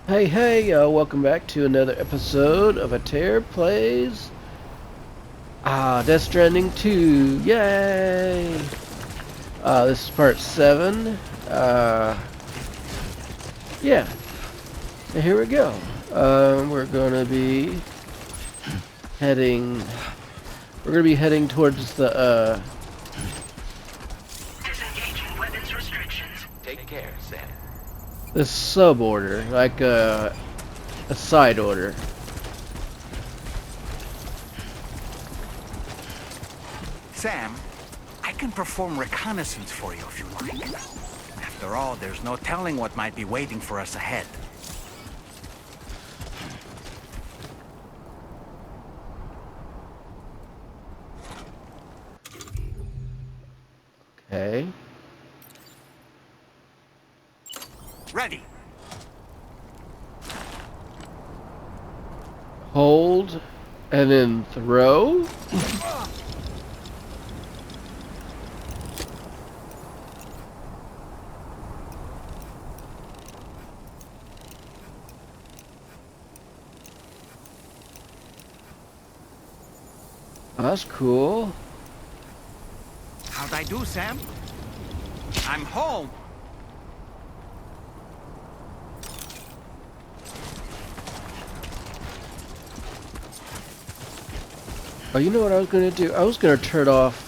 Hey, welcome back to another episode of Attair Plays Death Stranding 2. Yay! This is part 7. Yeah, and here we go. We're gonna be heading. We're gonna be heading towards the Disengaging weapons restrictions. Take care, Sam. the sub order, like a side order. Sam, I can perform reconnaissance for you if you like. After all, there's no telling what might be waiting for us ahead. Okay. Ready. Hold, and then throw. That's cool. How'd I do, Sam? I'm home. Oh, you know what I was gonna do? I was gonna turn off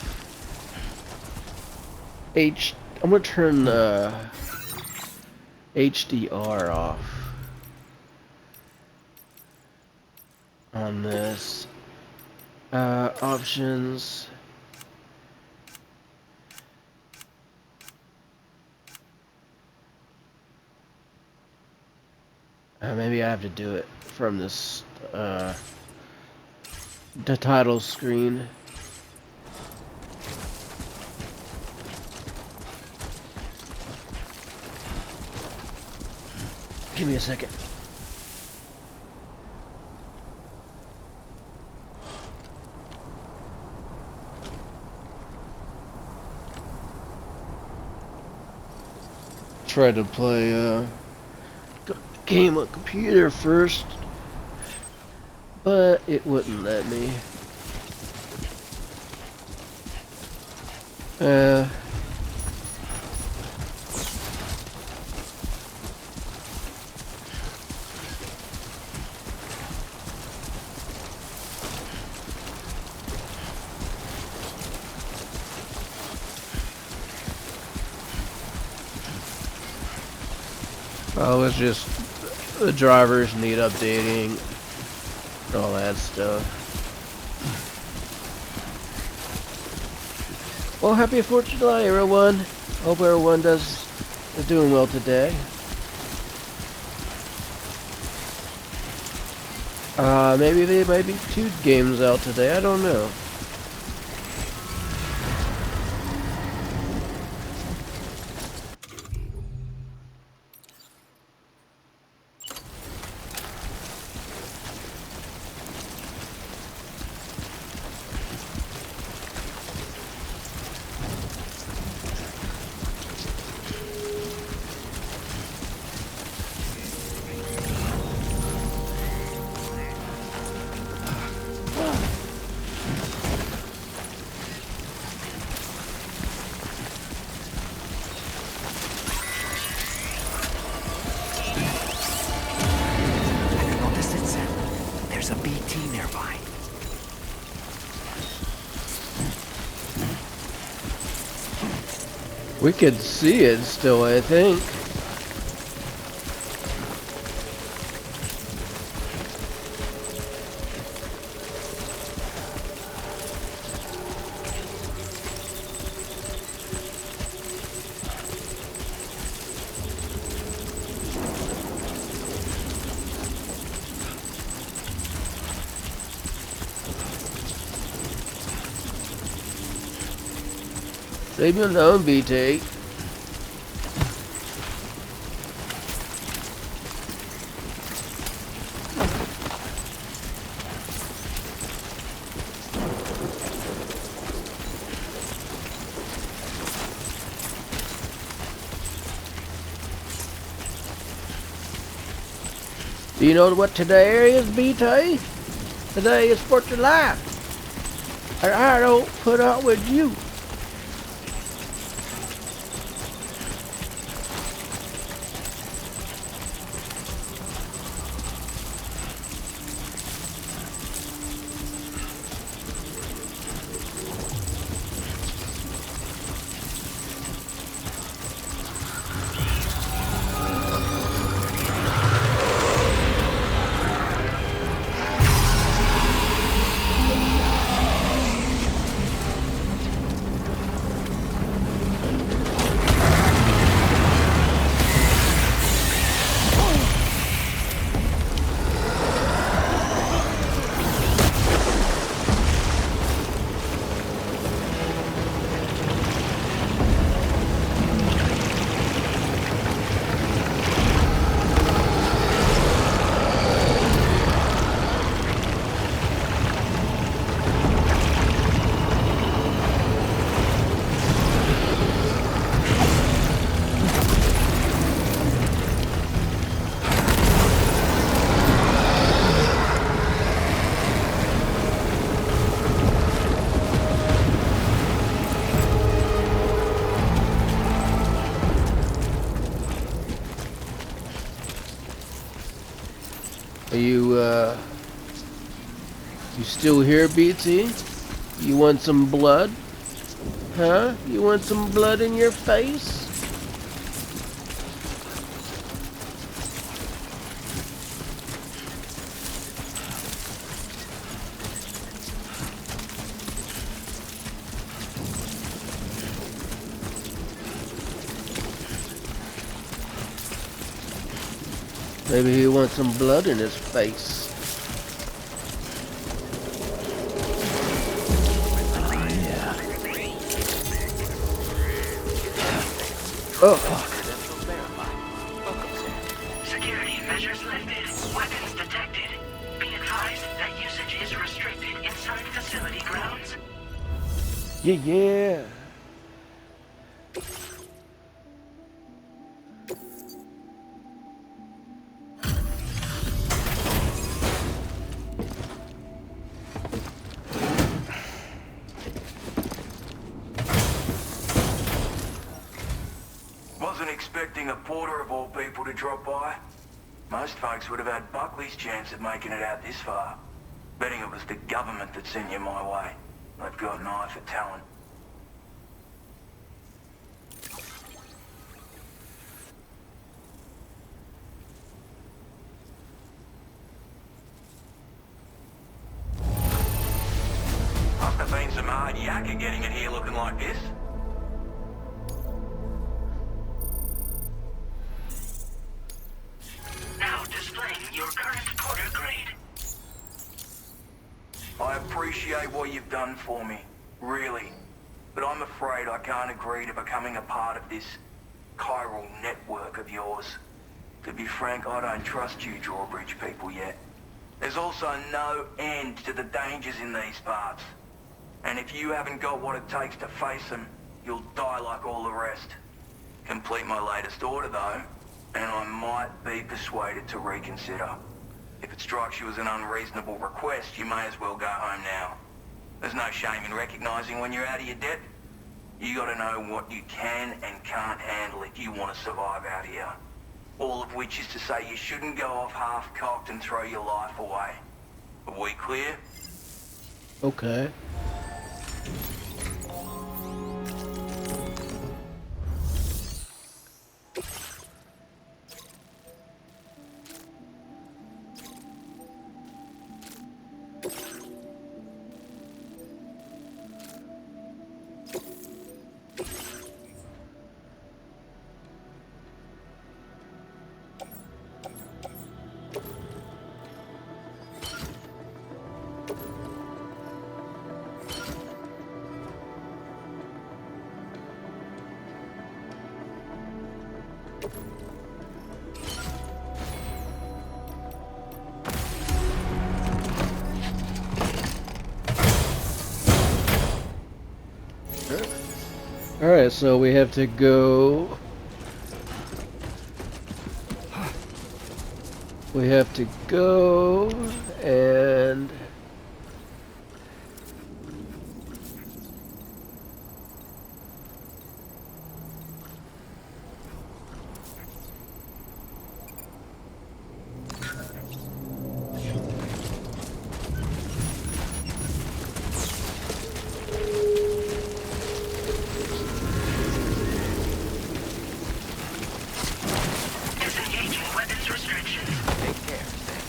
I'm gonna turn HDR off on this. Options. Maybe I have to do it from this the title screen. Give me a second. Try to play game on computer first, but it wouldn't let me. Oh, it's just the drivers need updating, all that stuff. Well, happy 4th of July, everyone. Hope everyone is doing well today. Maybe there might be 2 games out today. I don't know. Have you noticed it, Sam? There's a BT nearby. We could see it still, I think. Leave me alone, BT. Do you know what today is, BT? Today is 4th of July. And I don't put up with you. You still here, BT? You want some blood? Huh? You want some blood in your face? Maybe he wants some blood in his face. Oh. Security measures lifted. Weapons detected. Be advised that usage is restricted inside facility grounds. Yeah. Wasn't expecting a porter of all people to drop by. Most folks would have had Buckley's chance of making it out this far. Betting it was the government that sent you my way. They've got an eye for talent. Must have been some hard yakka getting it here looking like this. Now displaying your current porter grade. I appreciate what you've done for me, really. But I'm afraid I can't agree to becoming a part of this chiral network of yours. To be frank, I don't trust you drawbridge people yet. There's also no end to the dangers in these parts. And if you haven't got what it takes to face them, you'll die like all the rest. Complete my latest order though, and I might be persuaded to reconsider. If it strikes you as an unreasonable request, you may as well go home now. There's no shame in recognizing when you're out of your depth. You gotta know what you can and can't handle if you want to survive out here. All of which is to say you shouldn't go off half-cocked and throw your life away. Are we clear? Okay. Alright, so we have to go We have to go and... Disengaging weapons restrictions. Take care, Sam.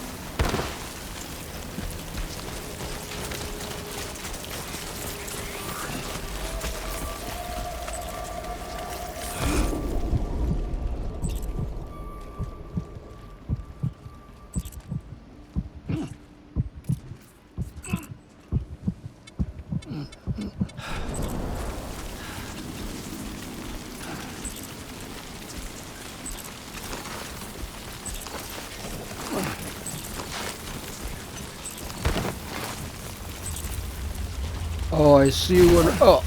Oh, I see one. Oh.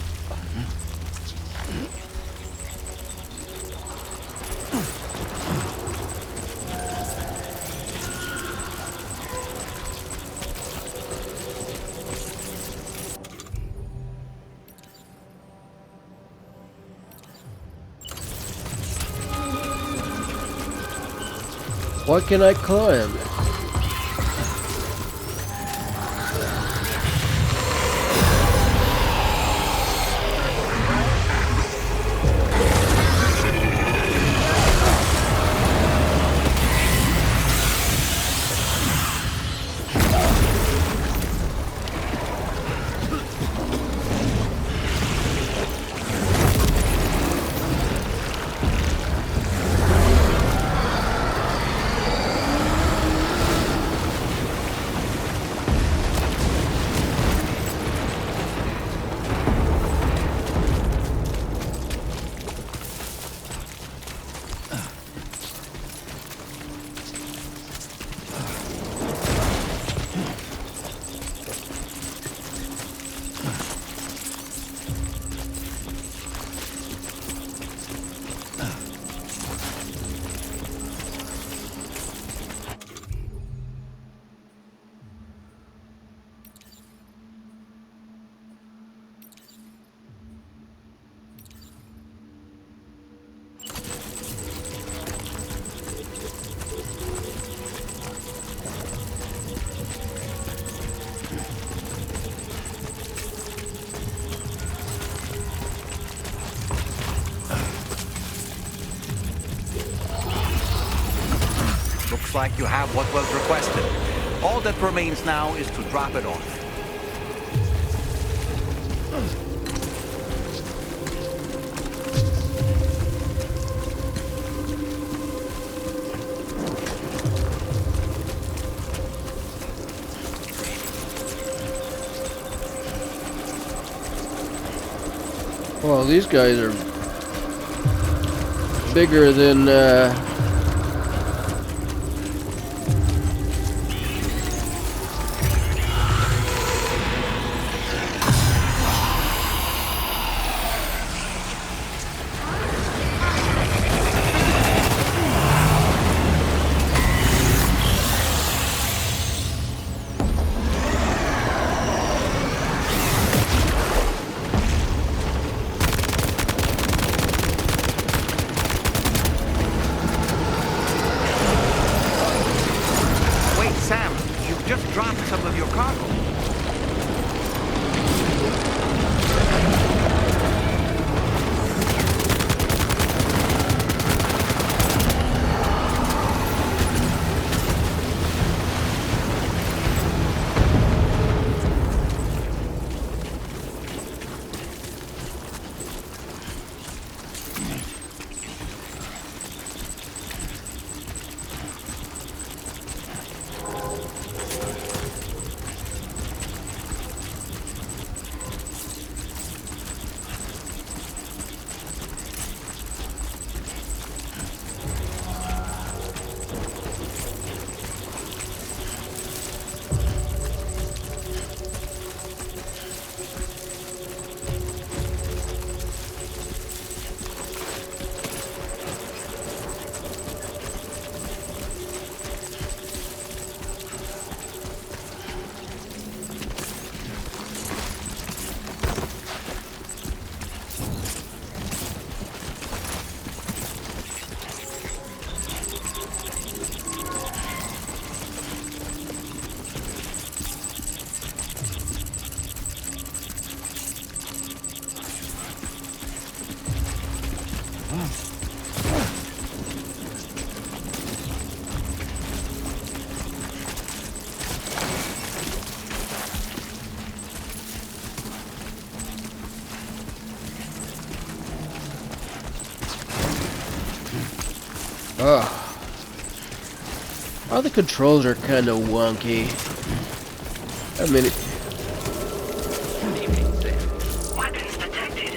What can I climb? Looks like you have what was requested. All that remains now is to drop it off. Well, these guys are bigger than Wait, Sam, you've just dropped some of your cargo. Ugh. All the controls are kind of wonky. I mean, Weapons detected.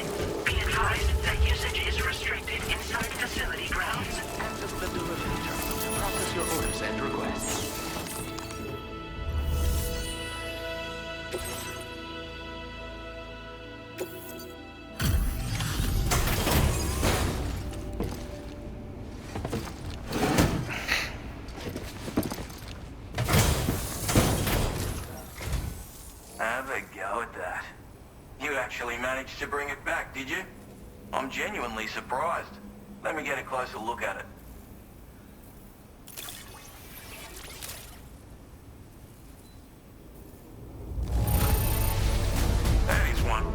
Be advised that usage is restricted inside facility grounds. Enter the delivery terminal to process your orders and requests. Have a go at that. You actually managed to bring it back, did you? I'm genuinely surprised. Let me get a closer look at it. That is one.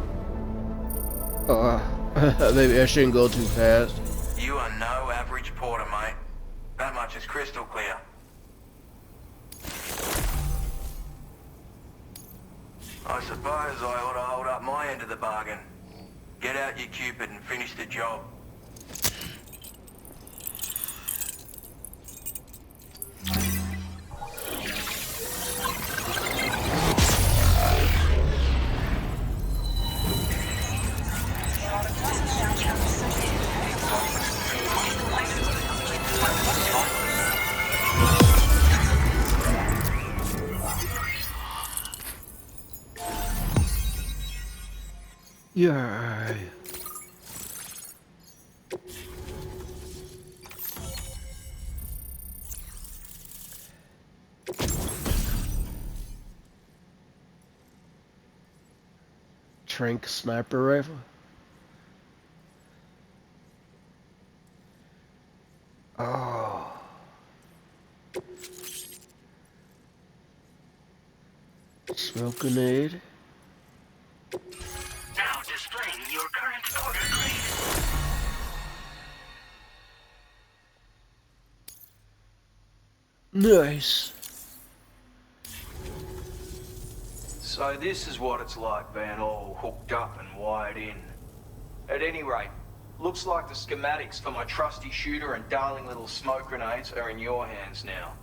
maybe I shouldn't go too fast. You are no average porter, mate. That much is crystal clear. I suppose I ought to hold up my end of the bargain. Get out your Cupid and finish the job. Yeah. Trank sniper rifle. Oh. Smoke grenade. Now displaying your current porter grade. Nice. So this is what it's like being all hooked up and wired in. At any rate, looks like the schematics for my trusty shooter and darling little smoke grenades are in your hands now.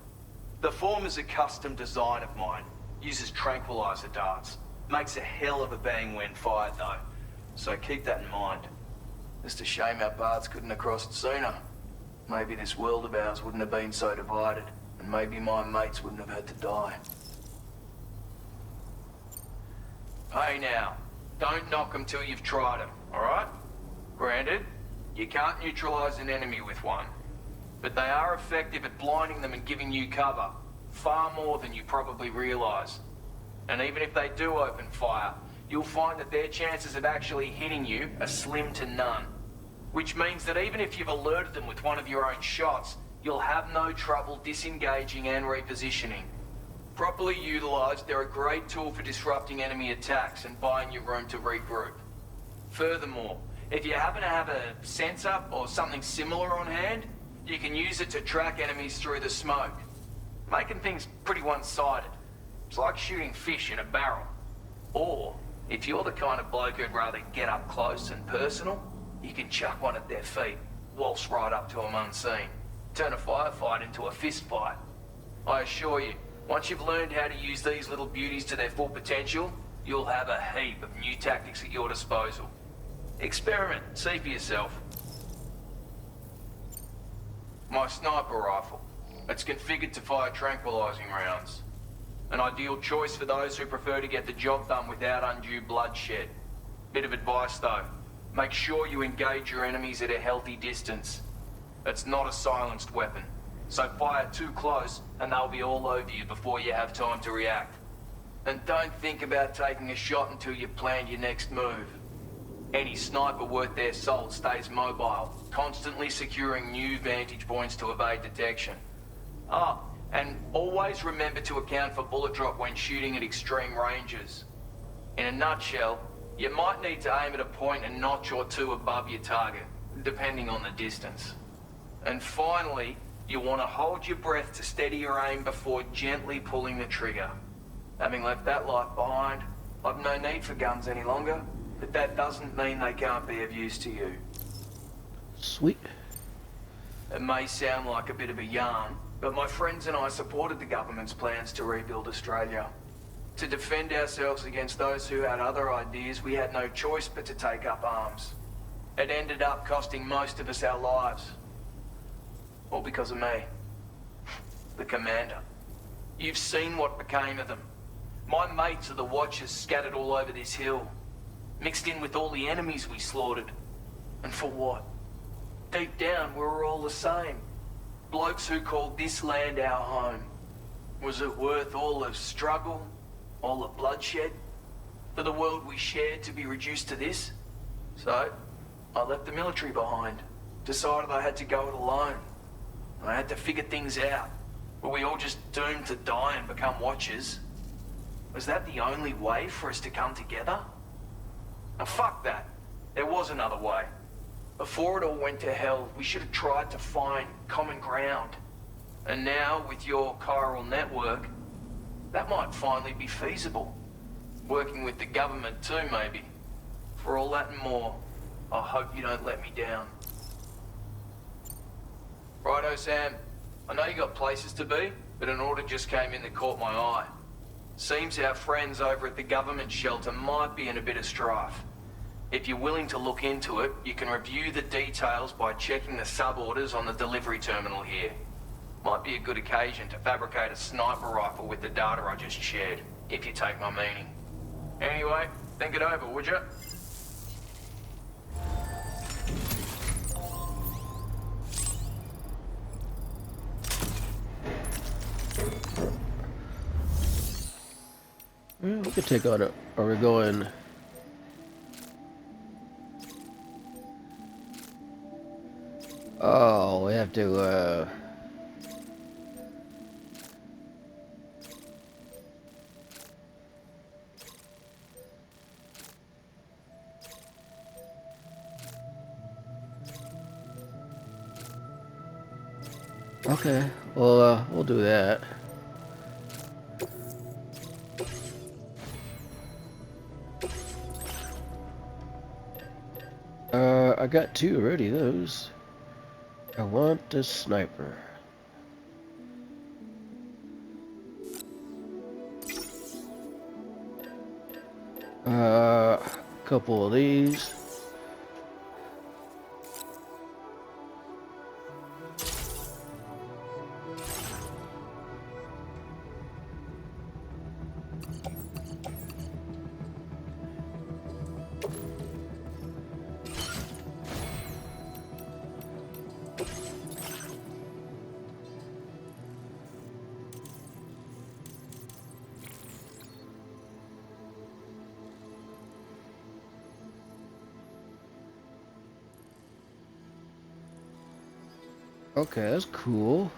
The form is a custom design of mine. Uses tranquilizer darts. Makes a hell of a bang when fired though. So keep that in mind. Just a shame our paths couldn't have crossed sooner. Maybe this world of ours wouldn't have been so divided, and maybe my mates wouldn't have had to die. Hey now, don't knock them till you've tried them, alright? Granted, you can't neutralize an enemy with one, but they are effective at blinding them and giving you cover, far more than you probably realize. And even if they do open fire, you'll find that their chances of actually hitting you are slim to none. Which means that even if you've alerted them with one of your own shots, you'll have no trouble disengaging and repositioning. Properly utilized, they're a great tool for disrupting enemy attacks and buying you room to regroup. Furthermore, if you happen to have a sensor or something similar on hand, you can use it to track enemies through the smoke, making things pretty one-sided. It's like shooting fish in a barrel. Or, if you're the kind of bloke who'd rather get up close and personal, you can chuck one at their feet, waltz right up to them unseen, turn a firefight into a fist fight. I assure you, once you've learned how to use these little beauties to their full potential, you'll have a heap of new tactics at your disposal. Experiment, see for yourself. My sniper rifle. It's configured to fire tranquilizing rounds. An ideal choice for those who prefer to get the job done without undue bloodshed. Bit of advice though, make sure you engage your enemies at a healthy distance. It's not a silenced weapon, so fire too close and they'll be all over you before you have time to react. And don't think about taking a shot until you've planned your next move. Any sniper worth their salt stays mobile, constantly securing new vantage points to evade detection. Ah, and always remember to account for bullet drop when shooting at extreme ranges. In a nutshell, you might need to aim at a point a notch or two above your target, depending on the distance. And finally, you want to hold your breath to steady your aim before gently pulling the trigger. Having left that life behind, I've no need for guns any longer, but that doesn't mean they can't be of use to you. Sweet. It may sound like a bit of a yarn, but my friends and I supported the government's plans to rebuild Australia. To defend ourselves against those who had other ideas, we had no choice but to take up arms. It ended up costing most of us our lives. All because of me. The commander. You've seen what became of them. My mates are the Watchers scattered all over this hill. Mixed in with all the enemies we slaughtered. And for what? Deep down, we were all the same. Blokes who called this land our home. Was it worth all the struggle? All the bloodshed? For the world we shared to be reduced to this? So, I left the military behind. Decided I had to go it alone. I had to figure things out. Were we all just doomed to die and become Watchers? Was that the only way for us to come together? Now fuck that. There was another way. Before it all went to hell, we should have tried to find common ground. And now, with your chiral network, that might finally be feasible. Working with the government too, maybe. For all that and more, I hope you don't let me down. Righto, Sam. I know you got places to be, but an order just came in that caught my eye. Seems our friends over at the government shelter might be in a bit of strife. If you're willing to look into it, you can review the details by checking the sub-orders on the delivery terminal here. Might be a good occasion to fabricate a sniper rifle with the data I just shared, if you take my meaning. Anyway, think it over, would you? Well, we could take on it. Are we going? Oh, we have to, Okay, well, we'll do that. I got two already, those. I want a sniper. Couple of these. Okay, that's cool.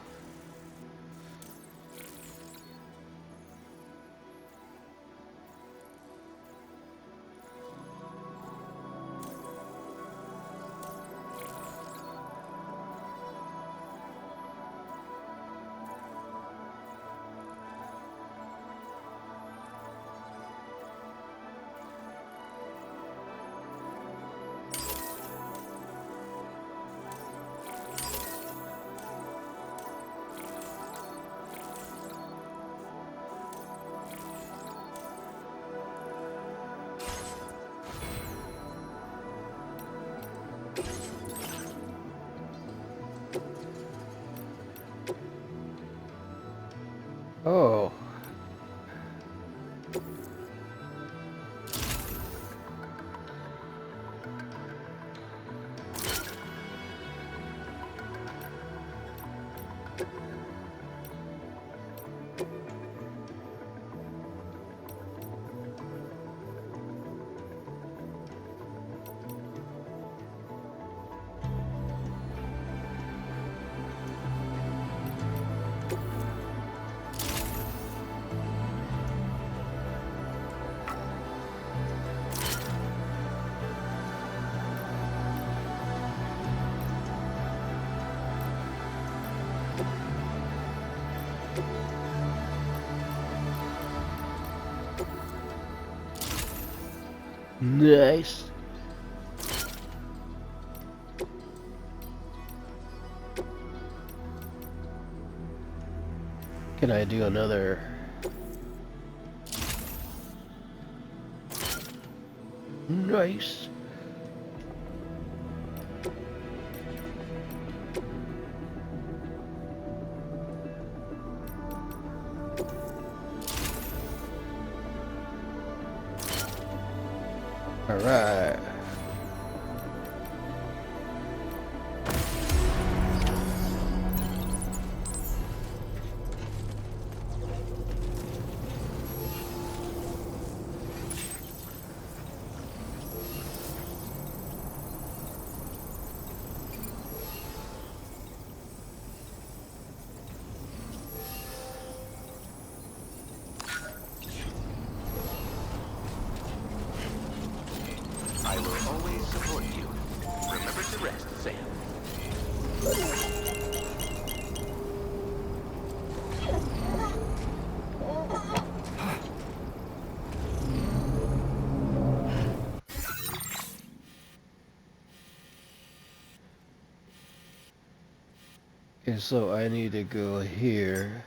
Oh. Nice. Can I do another? Nice. All right. I will always support you. Remember to rest, Sam. Okay, so I need to go here.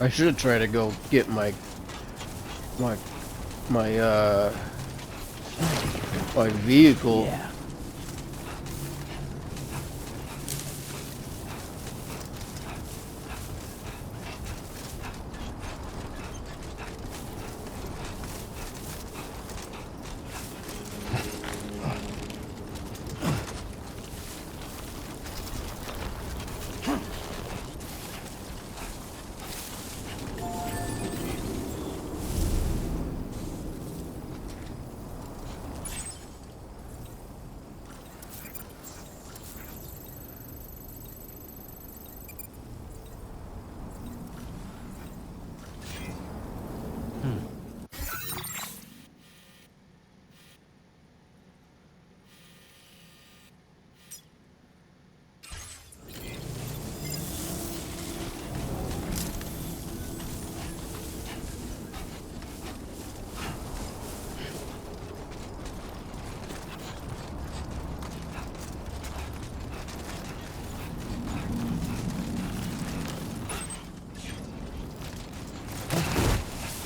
I should try to go get my vehicle. Yeah.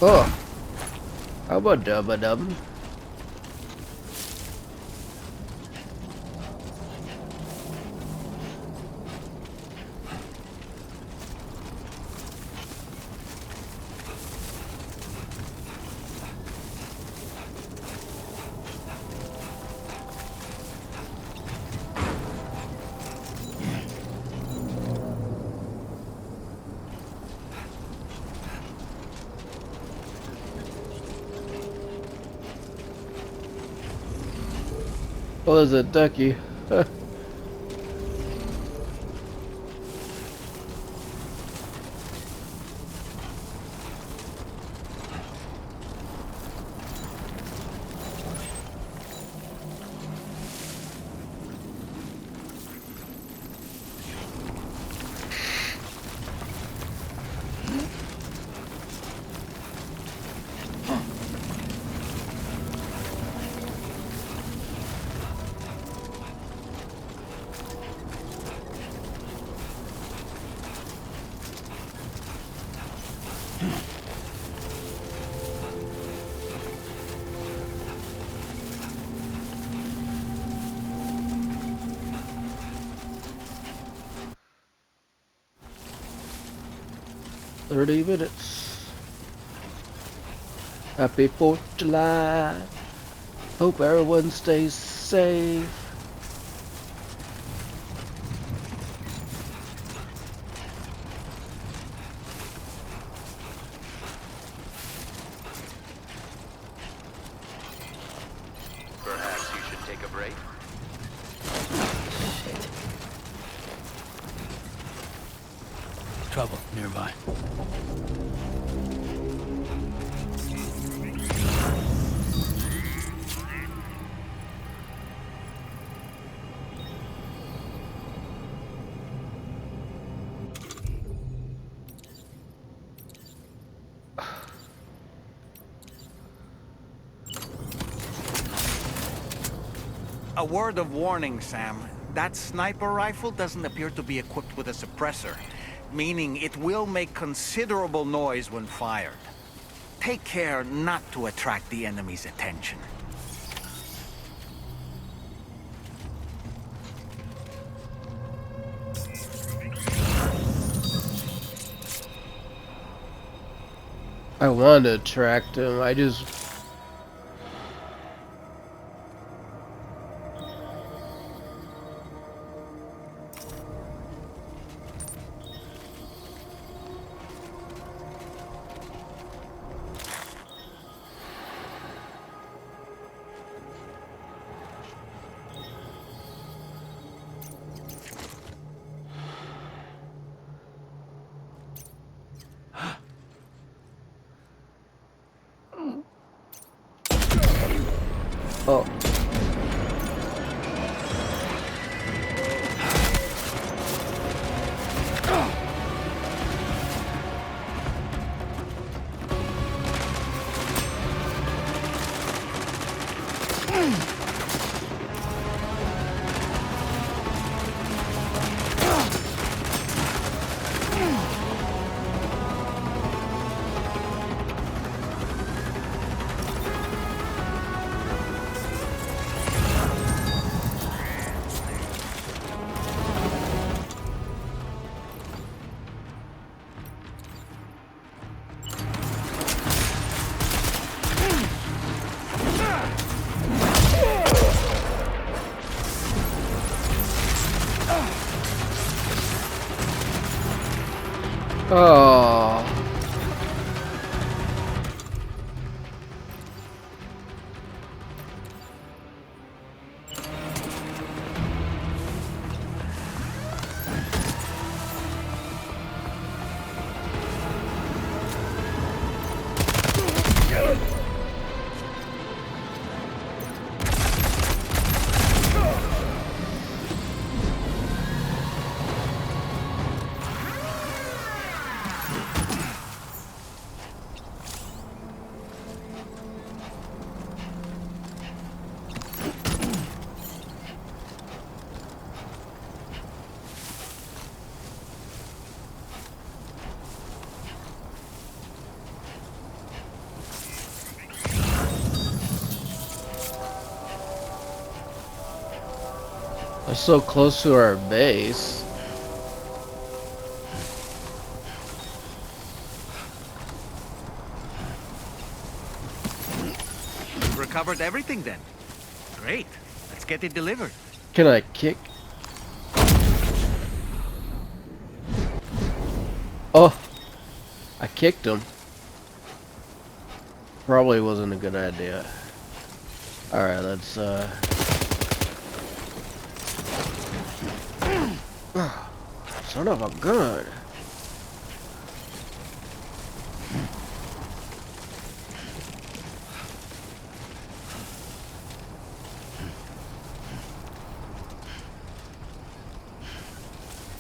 Oh, how about dub-a-dub? What is it, ducky? "30 minutes. Happy 4th of July. Hope everyone stays safe." break. Shit. Trouble nearby. A word of warning, Sam. That sniper rifle doesn't appear to be equipped with a suppressor, meaning it will make considerable noise when fired. Take care not to attract the enemy's attention. I wanted to attract him. I just... Oh. Oh. We're so close to our base. Recovered everything then. Great. Let's get it delivered. Can I kick? Oh, I kicked him. Probably wasn't a good idea. Alright, let's son of a gun.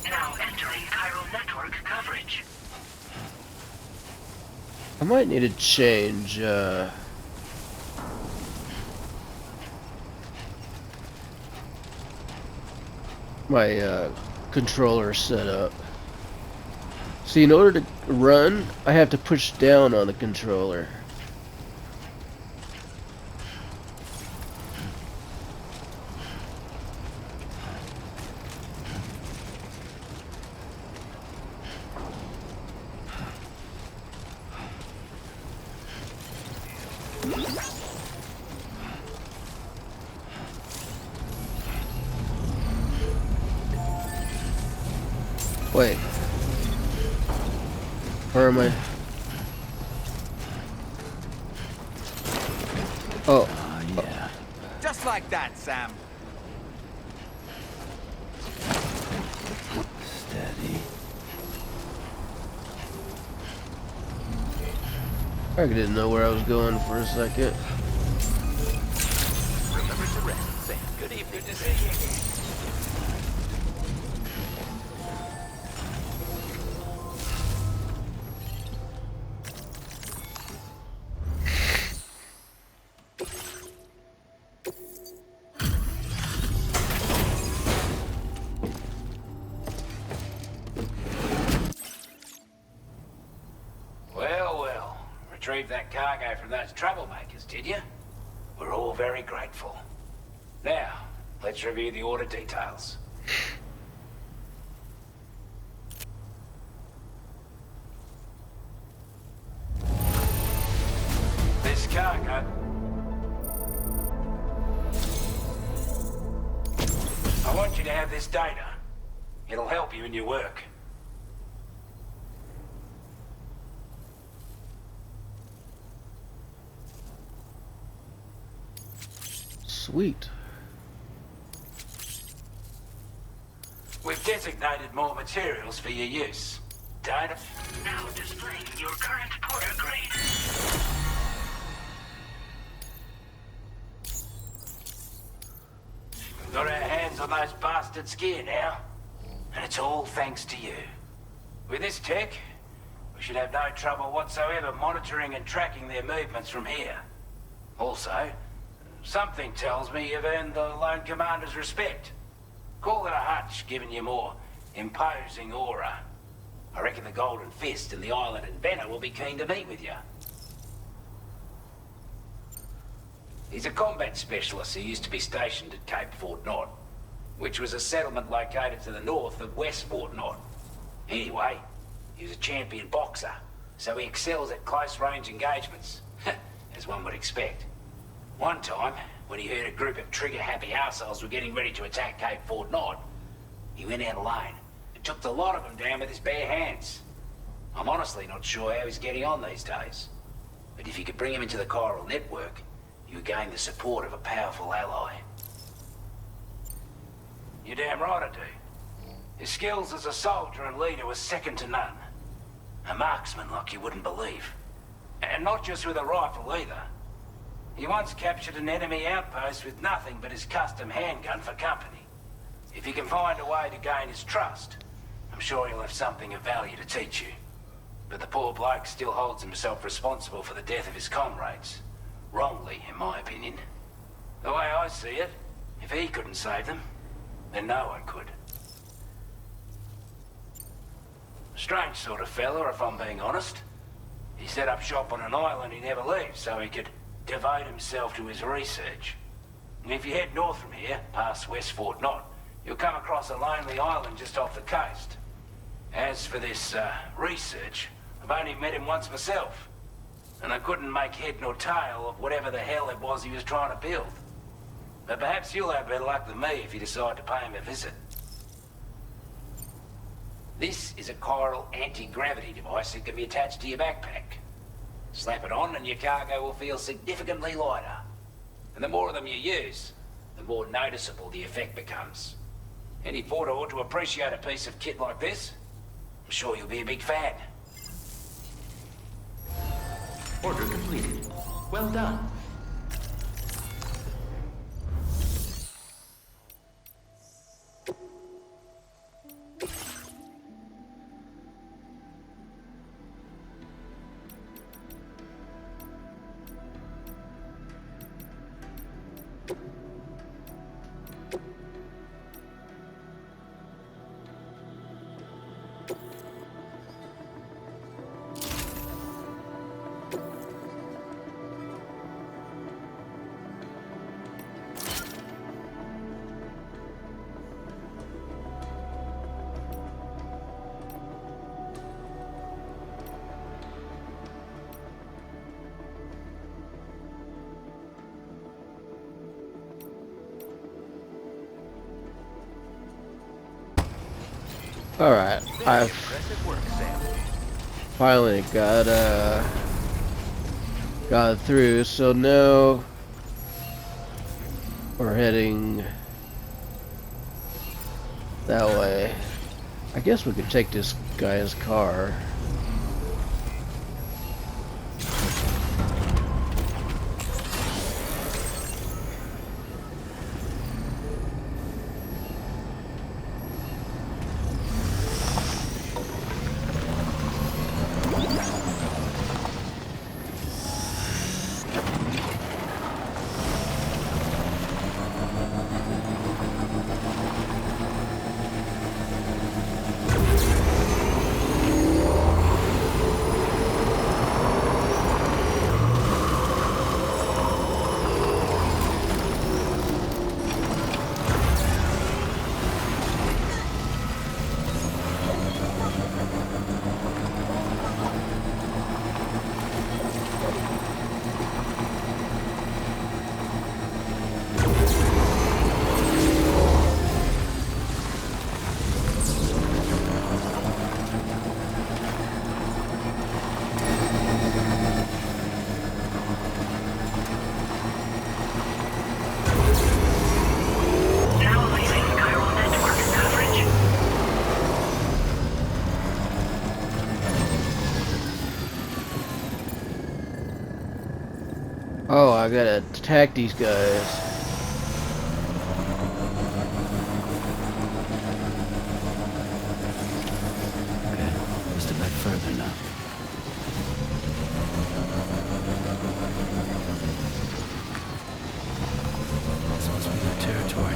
Now entering chiral network coverage. I might need to change my controller setup. See, in order to run, I have to push down on the controller. Wait. Where am I? Oh. Yeah. Just like that, Sam. I didn't know where I was going for a second. Remember to rest, Sam. Good evening. Good to see you again. Retrieved that cargo from those troublemakers, did you? We're all very grateful. Now, let's review the order details. This cargo... I want you to have this data. It'll help you in your work. Sweet. We've designated more materials for your use. Data... Now displaying your current porter grade. We've got our hands on those bastards' gear now. And it's all thanks to you. With this tech, we should have no trouble whatsoever monitoring and tracking their movements from here. Also, something tells me you've earned the Lone Commander's respect. Call it a hunch, giving you more imposing aura. I reckon the Golden Fist and the Island Inventor will be keen to meet with you. He's a combat specialist who used to be stationed at Cape Fort Knot, which was a settlement located to the north of West Fort Knot. Anyway, he was a champion boxer, so he excels at close-range engagements, as one would expect. One time, when he heard a group of trigger-happy arseholes were getting ready to attack Cape Fort Knot, he went out alone and took the lot of them down with his bare hands. I'm honestly not sure how he's getting on these days. But if you could bring him into the chiral network, you would gain the support of a powerful ally. You're damn right I do. His skills as a soldier and leader was second to none. A marksman like you wouldn't believe. And not just with a rifle either. He once captured an enemy outpost with nothing but his custom handgun for company. If you can find a way to gain his trust, I'm sure he'll have something of value to teach you. But the poor bloke still holds himself responsible for the death of his comrades. Wrongly, in my opinion. The way I see it, if he couldn't save them, then no one could. Strange sort of fella, if I'm being honest. He set up shop on an island he never leaves, so he could devote himself to his research. And if you head north from here, past West Fort Knot, you'll come across a lonely island just off the coast. As for this, research, I've only met him once myself. And I couldn't make head nor tail of whatever the hell it was he was trying to build. But perhaps you'll have better luck than me if you decide to pay him a visit. This is a chiral anti-gravity device that can be attached to your backpack. Slap it on and your cargo will feel significantly lighter. And the more of them you use, the more noticeable the effect becomes. Any porter ought to appreciate a piece of kit like this. I'm sure you'll be a big fan. Order completed. Well done. Alright, I've finally got through, so now we're heading that way. I guess we could take this guy's car. Oh, I gotta attack these guys. Okay, just a bit further now. This must be their territory.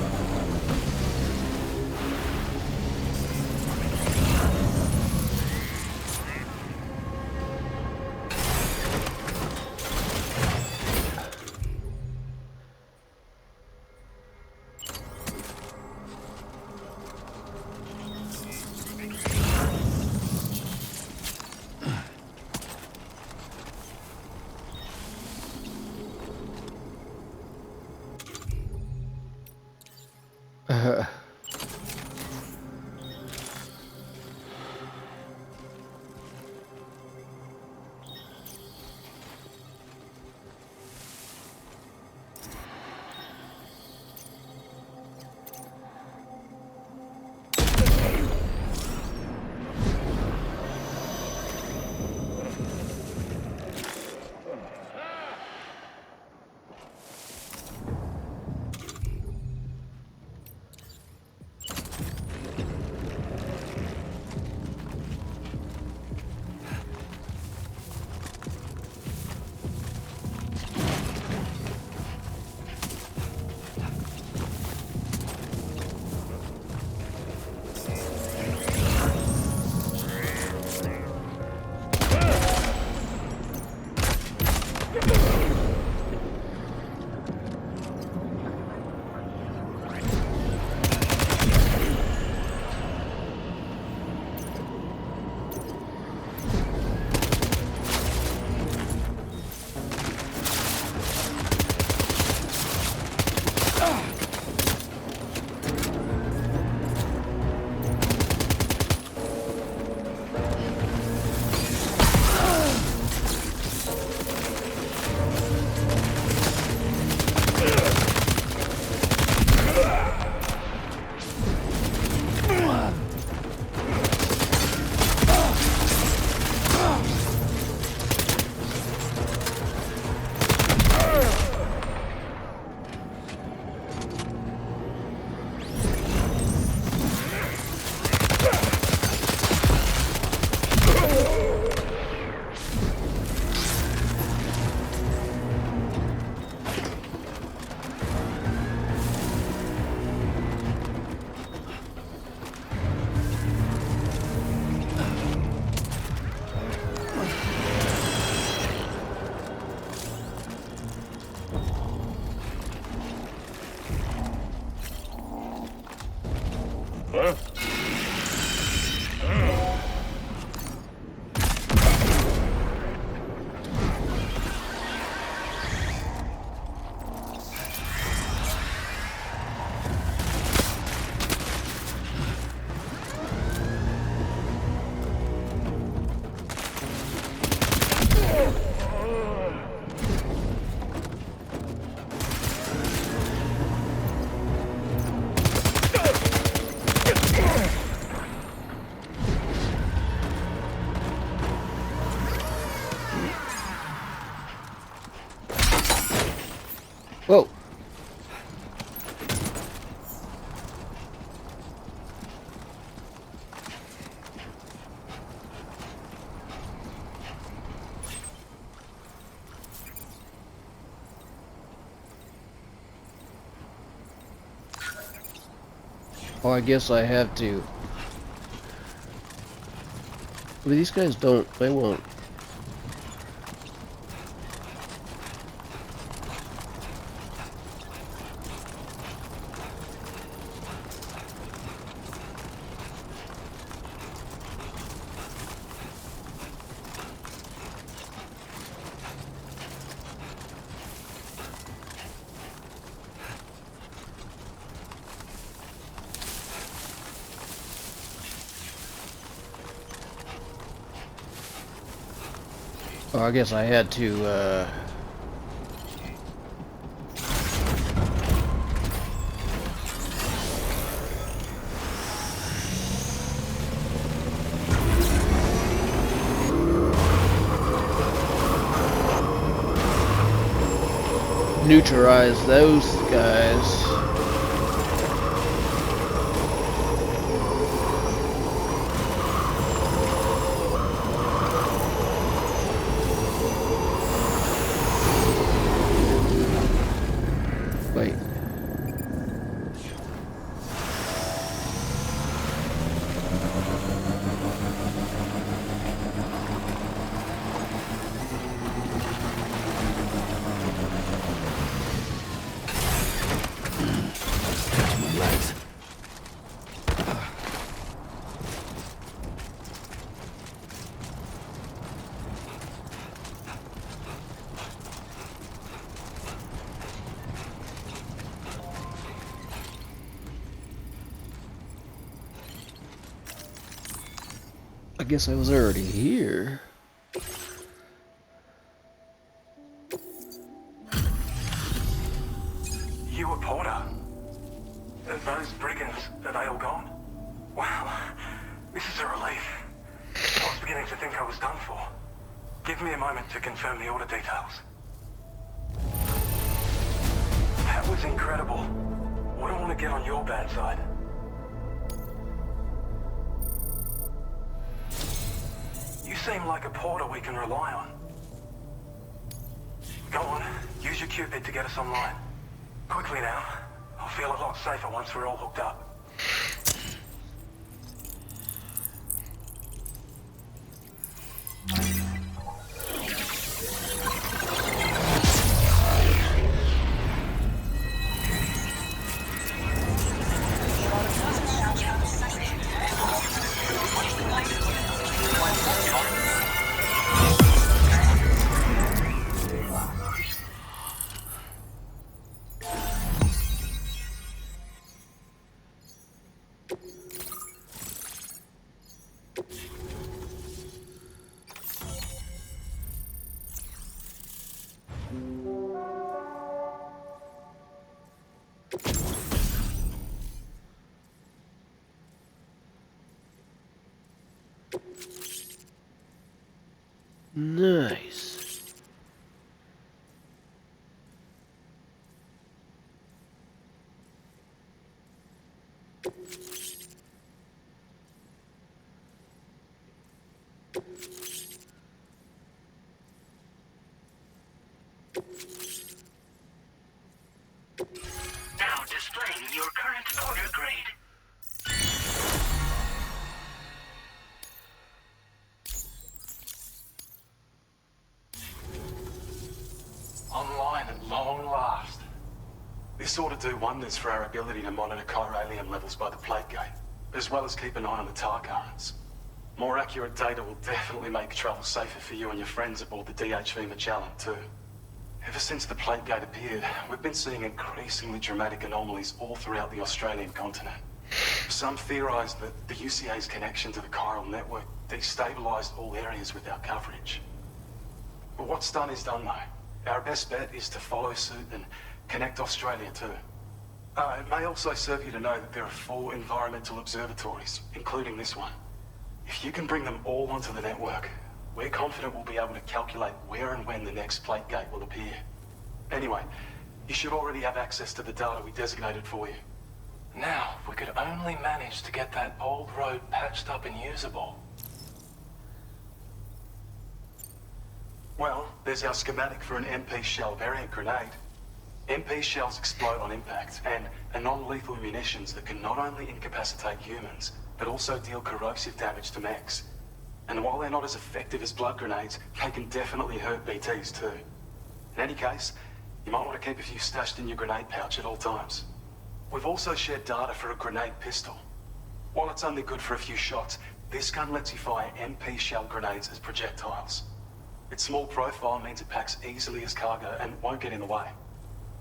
Whoa. Oh, I guess I have to. But these guys don't, they won't. Oh, I guess I had to, neutralize those guys. Wait. Catch my legs. I guess I was already here. You were Porter? Those brigands, are they all gone? Wow, this is a relief. I was beginning to think I was done for. Give me a moment to confirm the order details. That was incredible. Wouldn't want to get on your bad side. You seem like a porter we can rely on. Go on, use your Cupid to get us online. Quickly now. I'll feel a lot safer once we're all hooked up. Nice. Now displaying your current order grade. Online at long last. This ought to do wonders for our ability to monitor chiralium levels by the plate gate, as well as keep an eye on the tar currents. More accurate data will definitely make travel safer for you and your friends aboard the DHV Magellan too. Ever since the plate gate appeared, we've been seeing increasingly dramatic anomalies all throughout the Australian continent. Some theorise that the UCA's connection to the chiral network destabilised all areas without coverage. But what's done is done though. Our best bet is to follow suit and connect Australia too. It may also serve you to know that there are 4 environmental observatories, including this one. If you can bring them all onto the network, we're confident we'll be able to calculate where and when the next plate gate will appear. Anyway, you should already have access to the data we designated for you. Now, if we could only manage to get that old road patched up and usable. Well, there's our schematic for an MP shell variant grenade. MP shells explode on impact and are non-lethal munitions that can not only incapacitate humans, but also deal corrosive damage to mechs. And while they're not as effective as blood grenades, they can definitely hurt BTs too. In any case, you might want to keep a few stashed in your grenade pouch at all times. We've also shared data for a grenade pistol. While it's only good for a few shots, this gun lets you fire MP shell grenades as projectiles. Its small profile means it packs easily as cargo and won't get in the way.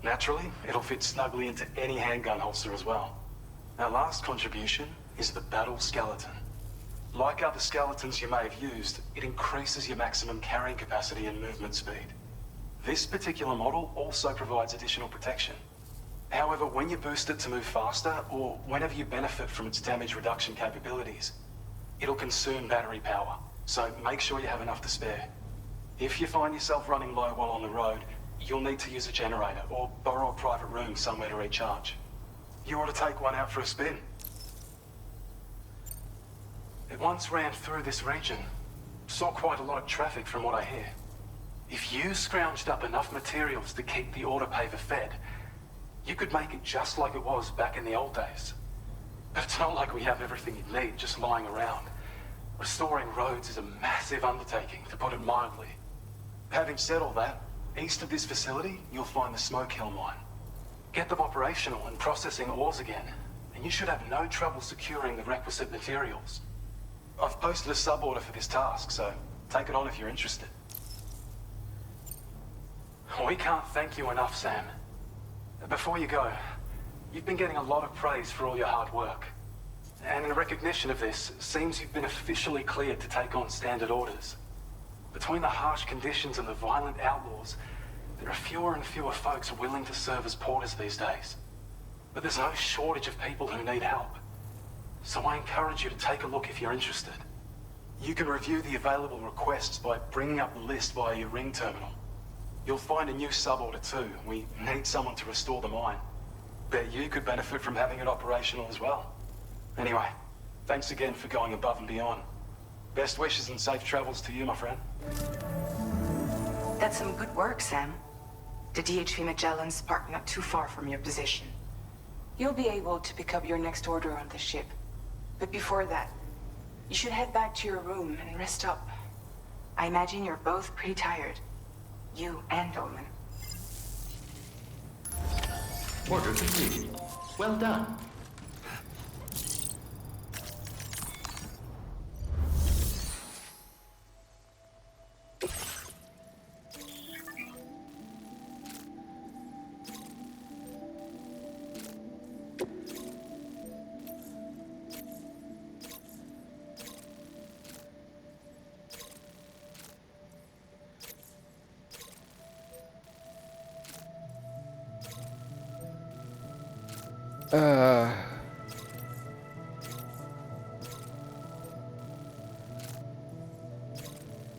Naturally, it'll fit snugly into any handgun holster as well. Our last contribution is the battle skeleton. Like other skeletons you may have used, it increases your maximum carrying capacity and movement speed. This particular model also provides additional protection. However, when you boost it to move faster, or whenever you benefit from its damage reduction capabilities, it'll consume battery power, so make sure you have enough to spare. If you find yourself running low while on the road, you'll need to use a generator or borrow a private room somewhere to recharge. You ought to take one out for a spin. It once ran through this region. Saw quite a lot of traffic from what I hear. If you scrounged up enough materials to keep the autopaver fed, you could make it just like it was back in the old days. But it's not like we have everything you need just lying around. Restoring roads is a massive undertaking, to put it mildly. Having said all that, east of this facility, you'll find the Smoke Hill mine. Get them operational and processing ores again, and you should have no trouble securing the requisite materials. I've posted a sub-order for this task, so take it on if you're interested. We can't thank you enough, Sam. Before you go, you've been getting a lot of praise for all your hard work. And in recognition of this, it seems you've been officially cleared to take on standard orders. Between the harsh conditions and the violent outlaws, there are fewer and fewer folks willing to serve as porters these days. But there's no shortage of people who need help. So I encourage you to take a look if you're interested. You can review the available requests by bringing up the list via your ring terminal. You'll find a new sub-order too. We need someone to restore the mine. Bet you could benefit from having it operational as well. Anyway, thanks again for going above and beyond. Best wishes and safe travels to you, my friend. That's some good work, Sam. The DHV Magellan's parked not too far from your position. You'll be able to pick up your next order on the ship. But before that, you should head back to your room and rest up. I imagine you're both pretty tired. You and Dolman. Order completed. Well done.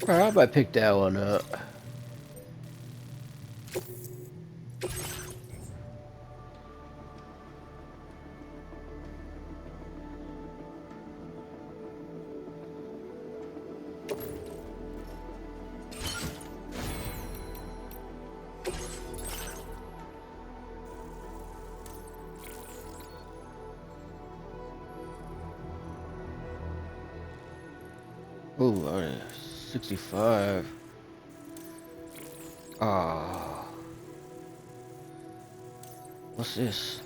Alright, I picked that one up. Ooh, 65. Ah. What's this?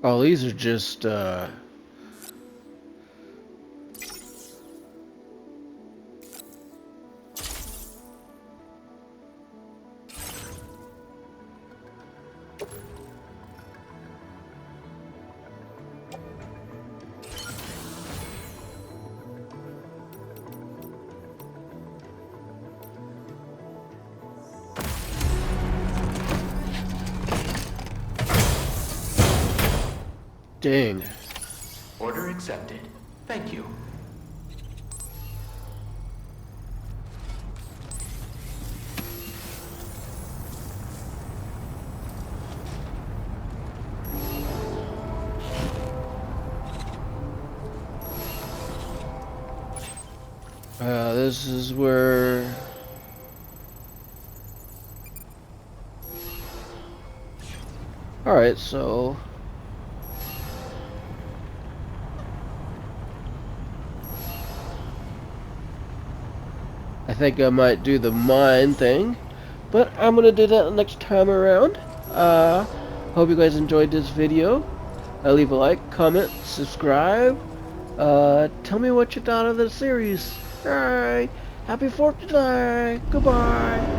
Oh, these are just, dang. Order accepted. Thank you. This is where Alright, so I think I might do the mine thing, but I'm gonna do that next time around. Hope you guys enjoyed this video. Leave a like, comment, subscribe. Tell me what you thought of the series. Alright, happy 4th of July. Goodbye.